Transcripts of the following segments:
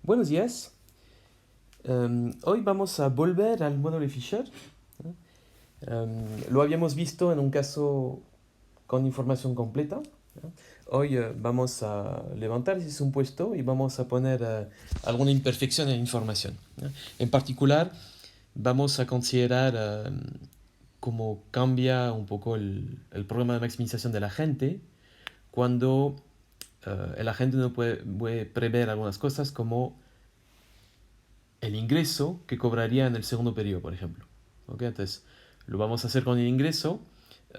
Buenos días. Hoy vamos a volver al módulo de Fisher. Lo habíamos visto en un caso con información completa. Hoy vamos a levantar ese supuesto y vamos a poner alguna imperfección en información. En particular, vamos a considerar cómo cambia un poco el programa de maximización del agente cuando el agente no puede prever algunas cosas como el ingreso que cobraría en el segundo periodo, por ejemplo. ¿Okay? Entonces, lo vamos a hacer con el ingreso.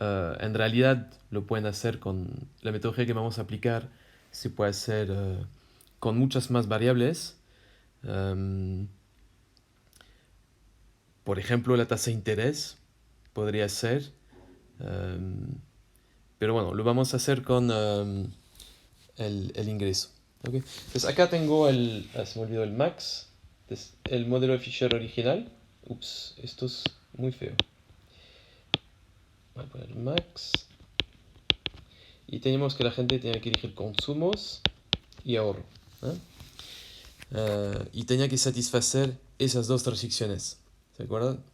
En realidad, lo pueden hacer con la metodología que vamos a aplicar. Se puede hacer con muchas más variables. Por ejemplo, la tasa de interés podría ser. Pero bueno, lo vamos a hacer con el ingreso. ¿Okay? Entonces, acá tengo se me olvidó el max. Entonces, el modelo de Fisher original. Ups, esto es muy feo. Voy a poner max. Y tenemos que la gente tenía que elegir consumos y ahorro. Y tenía que satisfacer esas dos restricciones. ¿Se acuerdan?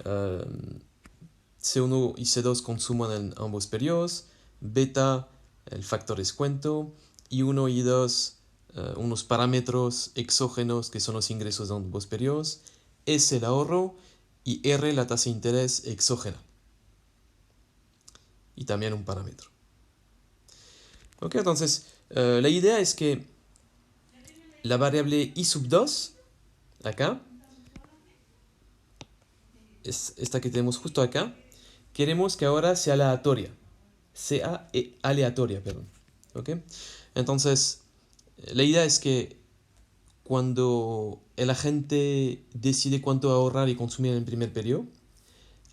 C1 y C2 consuman en ambos periodos. Beta, el factor descuento. Y 1 y 2, unos parámetros exógenos que son los ingresos de ambos periodos. S, el ahorro. Y R, la tasa de interés exógena. Y también un parámetro. Ok, entonces, la idea es que la variable i sub 2, acá, es esta que tenemos justo acá, queremos que ahora sea aleatoria. Sea aleatoria, perdón. ¿Ok? Entonces, la idea es que cuando el agente decide cuánto ahorrar y consumir en el primer periodo,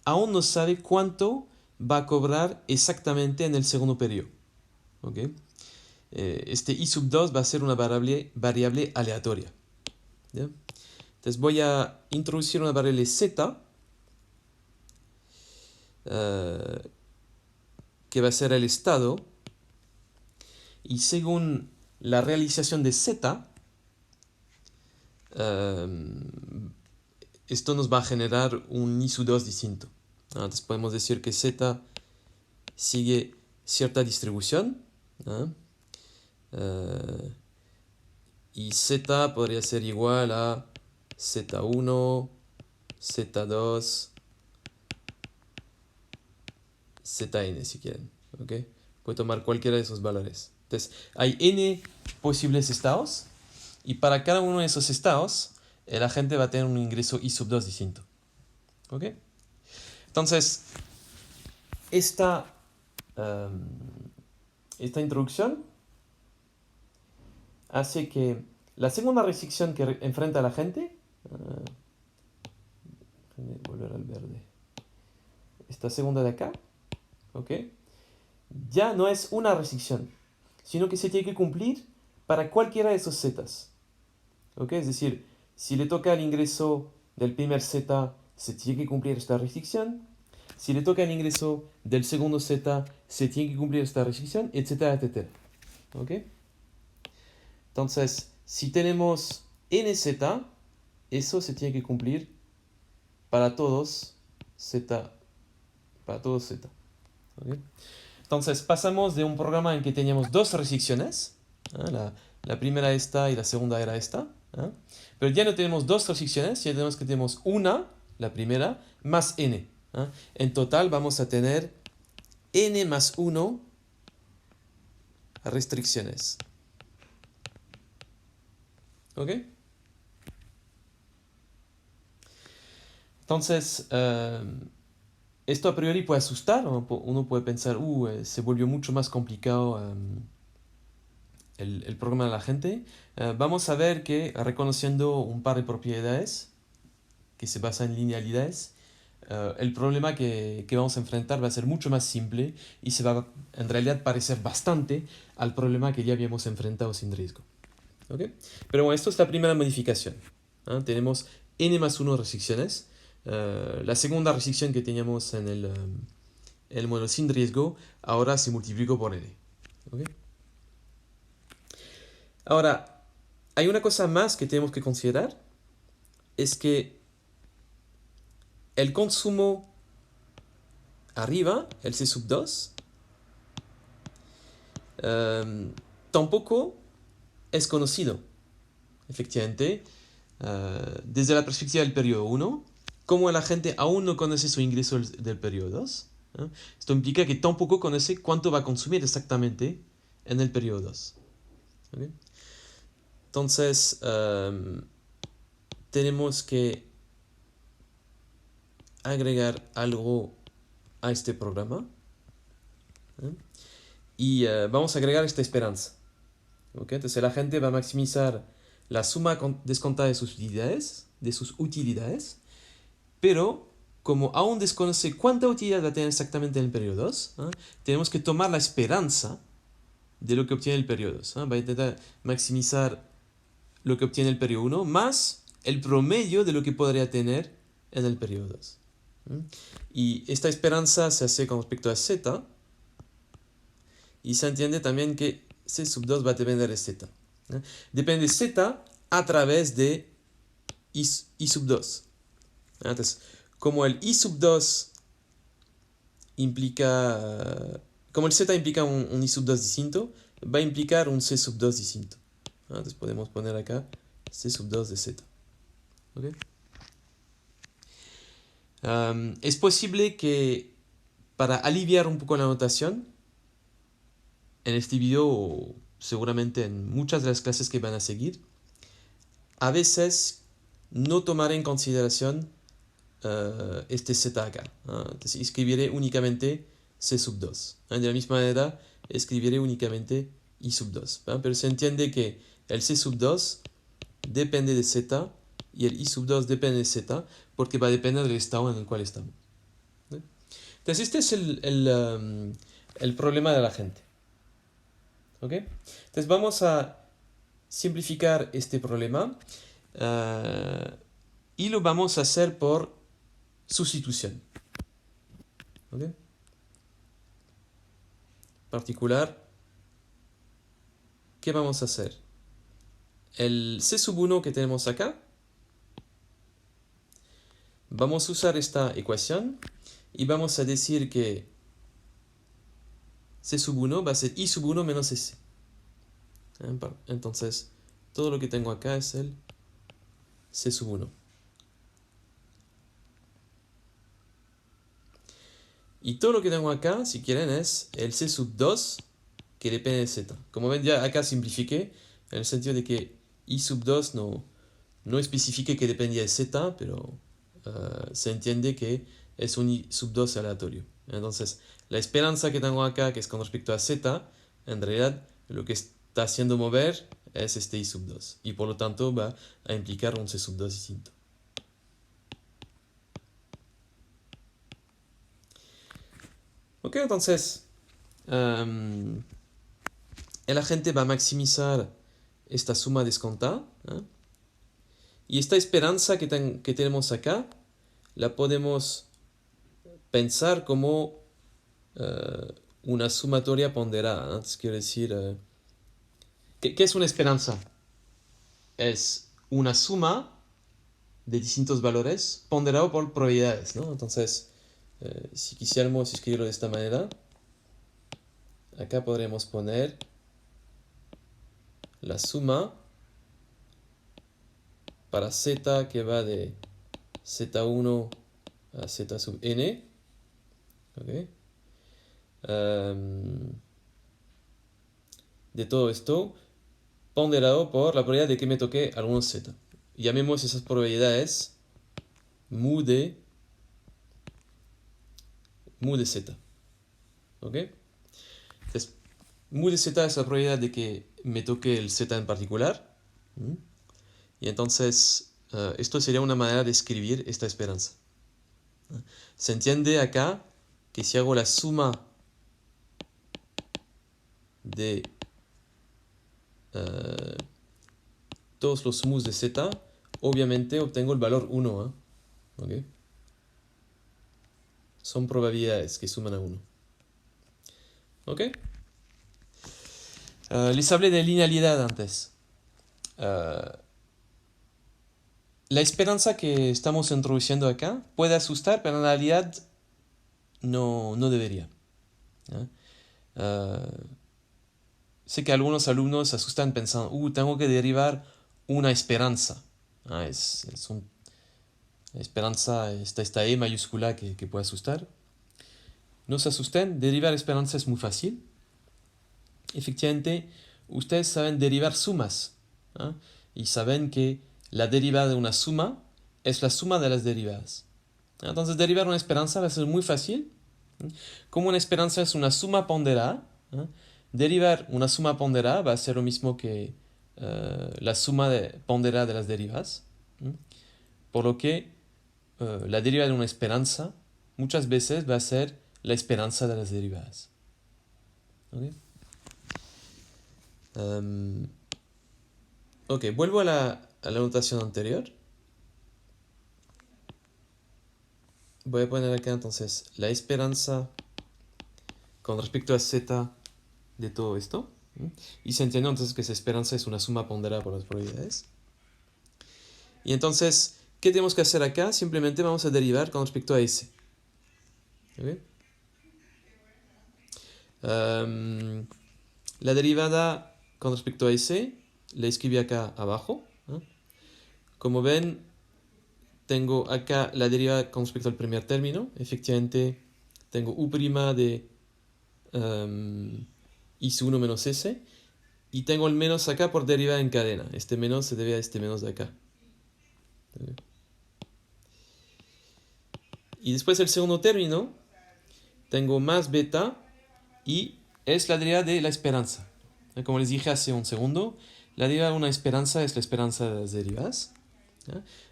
aún no sabe cuánto va a cobrar exactamente en el segundo periodo. ¿Ok? Este i sub 2 va a ser una variable aleatoria. ¿Ya? Entonces voy a introducir una variable z que va a ser el estado, y según la realización de z, esto nos va a generar un i sub 2 distinto. Entonces podemos decir que z sigue cierta distribución, y z podría ser igual a z1, z2, zn si quieren. ¿Okay? Puede tomar cualquiera de esos valores. Entonces, hay n posibles estados, y para cada uno de esos estados, el agente va a tener un ingreso i sub 2 distinto. ¿Ok? Entonces, esta introducción hace que la segunda restricción que enfrenta la gente, volver al verde, esta segunda de acá, ¿ok? Ya no es una restricción, sino que se tiene que cumplir para cualquiera de esos zetas. ¿Ok? Es decir, si le toca el ingreso del primer z, se tiene que cumplir esta restricción. Si le toca el ingreso del segundo z, se tiene que cumplir esta restricción, etcétera, etcétera. ¿Ok? Entonces, si tenemos nz, eso se tiene que cumplir para todos z, para todos z. ¿Ok? Entonces, pasamos de un programa en que teníamos dos restricciones, la primera esta y la segunda era esta, pero ya no tenemos dos restricciones, ya tenemos una, la primera, más n. En total vamos a tener n más 1 restricciones. ¿Ok? Entonces, esto a priori puede asustar, uno puede pensar, se volvió mucho más complicado el programa de la gente. Vamos a ver que reconociendo un par de propiedades que se basan en linealidades, el problema que vamos a enfrentar va a ser mucho más simple y se va en realidad parecer bastante al problema que ya habíamos enfrentado sin riesgo. ¿Okay? Pero bueno, esto es la primera modificación. Tenemos n más 1 restricciones. La segunda restricción que teníamos en el modelo sin riesgo ahora se multiplicó por n. ¿Okay? Ahora, hay una cosa más que tenemos que considerar, es que el consumo arriba, el C sub 2, tampoco es conocido. Efectivamente, desde la perspectiva del periodo 1, como la gente aún no conoce su ingreso del periodo 2, esto implica que tampoco conoce cuánto va a consumir exactamente en el periodo 2. ¿Okay? Entonces, tenemos que agregar algo a este programa. Y vamos a agregar esta esperanza. ¿Okay? Entonces la gente va a maximizar la suma descontada de sus utilidades, pero como aún desconoce cuánta utilidad va a tener exactamente en el periodo 2, tenemos que tomar la esperanza de lo que obtiene el periodo 2. Va a intentar maximizar lo que obtiene el periodo 1 más el promedio de lo que podría tener en el periodo 2. Y esta esperanza se hace con respecto a z, y se entiende también que C sub 2 va a depender de z. Depende de z a través de I sub 2. Entonces, como el I sub 2 implica... Como el z implica un I sub 2 distinto, va a implicar un C sub 2 distinto. Entonces podemos poner acá C sub 2 de z. ¿Okay? Es posible que para aliviar un poco la notación, en este video o seguramente en muchas de las clases que van a seguir, a veces no tomaré en consideración este z acá. Entonces escribiré únicamente C sub 2. De la misma manera, escribiré únicamente I sub 2. Pero se entiende que el C sub 2 depende de z y el I sub 2 depende de z porque va a depender del estado en el cual estamos. Entonces este es el problema de la gente. ¿Ok? Entonces vamos a simplificar este problema y lo vamos a hacer por sustitución. ¿Ok? Particular, ¿qué vamos a hacer? El C sub 1 que tenemos acá, vamos a usar esta ecuación y vamos a decir que C sub 1 va a ser I sub 1 menos S. Entonces, todo lo que tengo acá es el C sub 1. Y todo lo que tengo acá, si quieren, es el C sub 2 que depende de Z. Como ven, ya acá simplifiqué, en el sentido de que I sub 2 no especifique que dependía de Z, pero se entiende que es un I sub 2 aleatorio. Entonces, la esperanza que tengo acá, que es con respecto a Z, en realidad lo que está haciendo mover es este I sub 2. Y por lo tanto va a implicar un C sub 2 distinto. Ok, entonces, el agente va a maximizar esta suma descontada. Y esta esperanza que tenemos acá, la podemos pensar como una sumatoria ponderada. Entonces, quiero decir, ¿qué es una esperanza? Es una suma de distintos valores ponderado por probabilidades, ¿no? Entonces, si quisiéramos escribirlo de esta manera, acá podríamos poner la suma para z que va de z1 a z sub n. ¿Okay? De todo esto ponderado por la probabilidad de que me toque algunos z. Llamemos esas probabilidades mu de z. ¿Ok? Entonces, mu de z es la probabilidad de que me toque el z en particular. Y entonces, esto sería una manera de escribir esta esperanza. Se entiende acá que si hago la suma de todos los mus de z, obviamente obtengo el valor 1. ¿Okay? Son probabilidades que suman a 1. ¿Ok? Les hablé de linealidad antes. La esperanza que estamos introduciendo acá puede asustar, pero en realidad no debería. ¿Ya? Sé que algunos alumnos se asustan pensando, tengo que derivar una esperanza. La esperanza, esta E mayúscula que puede asustar. No se asusten, derivar esperanza es muy fácil. Efectivamente, ustedes saben derivar sumas. ¿Ah? Y saben que la derivada de una suma es la suma de las derivadas. Entonces, derivar una esperanza va a ser muy fácil. Como una esperanza es una suma ponderada, derivar una suma ponderada va a ser lo mismo que la suma ponderada de las derivadas. Por lo que la derivada de una esperanza muchas veces va a ser la esperanza de las derivadas. ¿Okay? Ok, vuelvo a la notación anterior. Voy a poner acá entonces la esperanza con respecto a z de todo esto. Y se entiende entonces que esa esperanza es una suma ponderada por las probabilidades. Y entonces, ¿qué tenemos que hacer acá? Simplemente vamos a derivar con respecto a S. ¿Okay? La derivada con respecto a S la escribí acá abajo. Como ven, tengo acá la derivada con respecto al primer término. Efectivamente, tengo U' de I1 menos S. Y tengo el menos acá por derivada en cadena. Este menos se debe a este menos de acá. Y después el segundo término, tengo más beta y es la derivada de la esperanza. Como les dije hace un segundo, la derivada de una esperanza es la esperanza de las derivadas.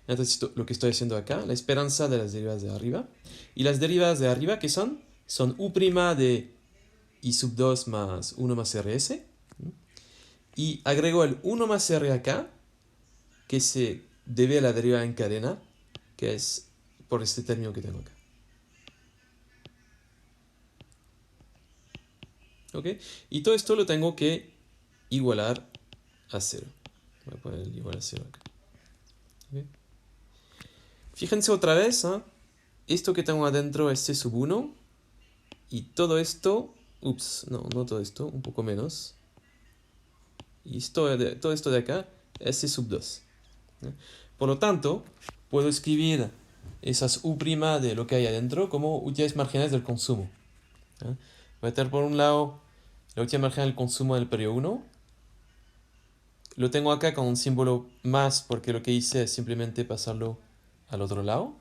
Entonces lo que estoy haciendo acá, la esperanza de las derivadas de arriba. Y las derivadas de arriba, ¿qué son? Son U' de I sub 2 más 1 más RS. Y agrego el 1 más R acá, que se debe a la derivada en cadena, que es por este término que tengo acá. ¿Ok? Y todo esto lo tengo que igualar a 0. Voy a poner el igual a 0 acá. ¿Okay? Fíjense otra vez, esto que tengo adentro es C sub 1 y todo esto, no todo esto, un poco menos. Y todo esto de acá es C sub 2. Por lo tanto, puedo escribir esas U' de lo que hay adentro como utilidades marginales del consumo. Voy a tener por un lado la utilidad marginal del consumo del periodo 1. Lo tengo acá con un símbolo más porque lo que hice es simplemente pasarlo al otro lado.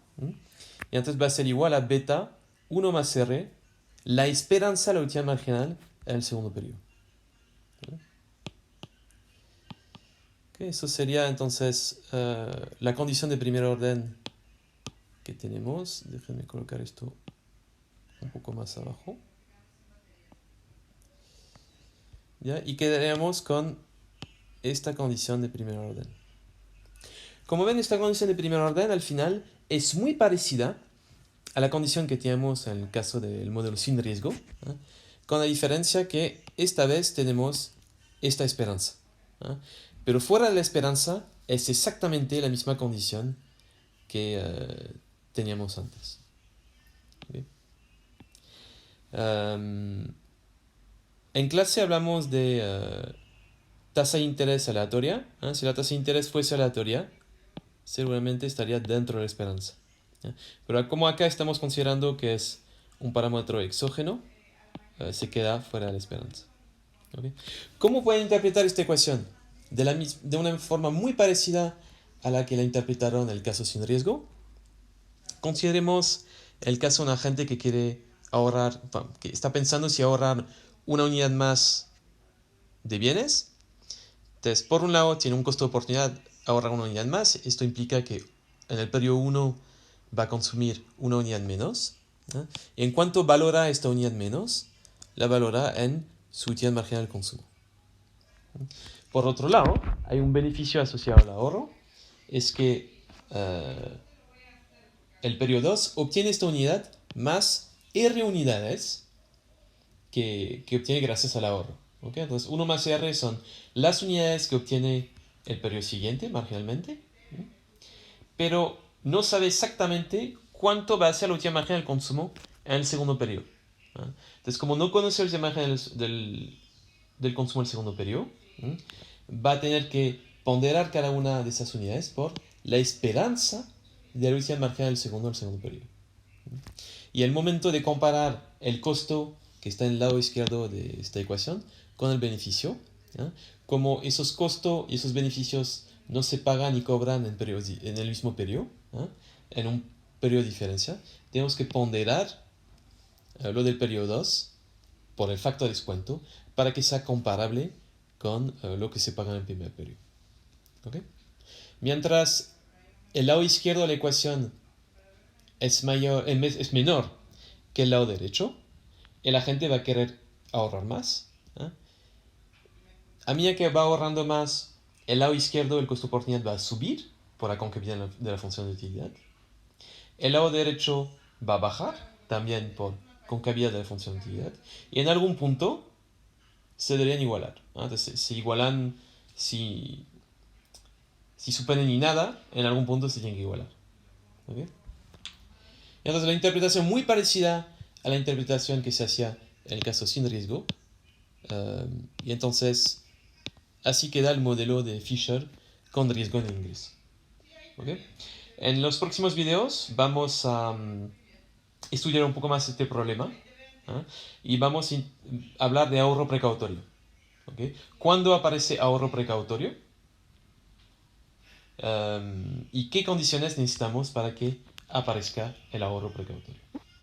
Y entonces va a ser igual a beta 1 más R, la esperanza de la utilidad marginal en el segundo periodo. Okay, eso sería entonces la condición de primer orden que tenemos. Déjenme colocar esto un poco más abajo. ¿Ya? Y quedaríamos con esta condición de primer orden. Como ven, esta condición de primer orden al final es muy parecida a la condición que tenemos en el caso del modelo sin riesgo, con la diferencia que esta vez tenemos esta esperanza. Pero fuera de la esperanza es exactamente la misma condición que teníamos antes. ¿Okay? En clase hablamos de tasa de interés aleatoria. Si la tasa de interés fuese aleatoria, seguramente estaría dentro de la esperanza. Pero como acá estamos considerando que es un parámetro exógeno, se queda fuera de la esperanza. ¿Okay? ¿Cómo pueden interpretar esta ecuación? De una forma muy parecida a la que la interpretaron en el caso sin riesgo. Consideremos el caso de una gente que quiere ahorrar, que está pensando si ahorrar una unidad más de bienes. Entonces, por un lado, tiene un costo de oportunidad ahorrar una unidad más. Esto implica que en el periodo 1 va a consumir una unidad menos. Y en cuanto valora esta unidad menos, la valora en su utilidad marginal de consumo. Por otro lado, hay un beneficio asociado al ahorro. Es que el periodo 2 obtiene esta unidad más R unidades que obtiene gracias al ahorro. ¿Okay? Entonces, 1 más R son las unidades que obtiene el periodo siguiente, marginalmente, pero no sabe exactamente cuánto va a ser la última margen del consumo en el segundo periodo. Entonces, como no conoce la última margen del consumo del segundo periodo, va a tener que ponderar cada una de esas unidades por la esperanza de la última margen del segundo periodo. Y el momento de comparar el costo que está en el lado izquierdo de esta ecuación con el beneficio, como esos costos y esos beneficios no se pagan y cobran en el mismo periodo, en un periodo de diferencia, tenemos que ponderar lo del periodo 2 por el factor de descuento para que sea comparable con lo que se paga en el primer periodo. ¿Okay? Mientras el lado izquierdo de la ecuación es menor que el lado derecho, la gente va a querer ahorrar más. A medida que va ahorrando más, el lado izquierdo del costo de oportunidad va a subir por la concavidad de la función de utilidad. El lado derecho va a bajar también por concavidad de la función de utilidad. Y en algún punto se deberían igualar. Entonces, se igualan si suponen ni nada, en algún punto se tienen que igualar. ¿Okay? Entonces, la interpretación muy parecida a la interpretación que se hacía en el caso sin riesgo. Y entonces, así queda el modelo de Fisher con riesgo en inglés. ¿Okay? En los próximos videos vamos a estudiar un poco más este problema y vamos a hablar de ahorro precautorio. ¿Okay? ¿Cuándo aparece ahorro precautorio? ¿Y qué condiciones necesitamos para que aparezca el ahorro precautorio?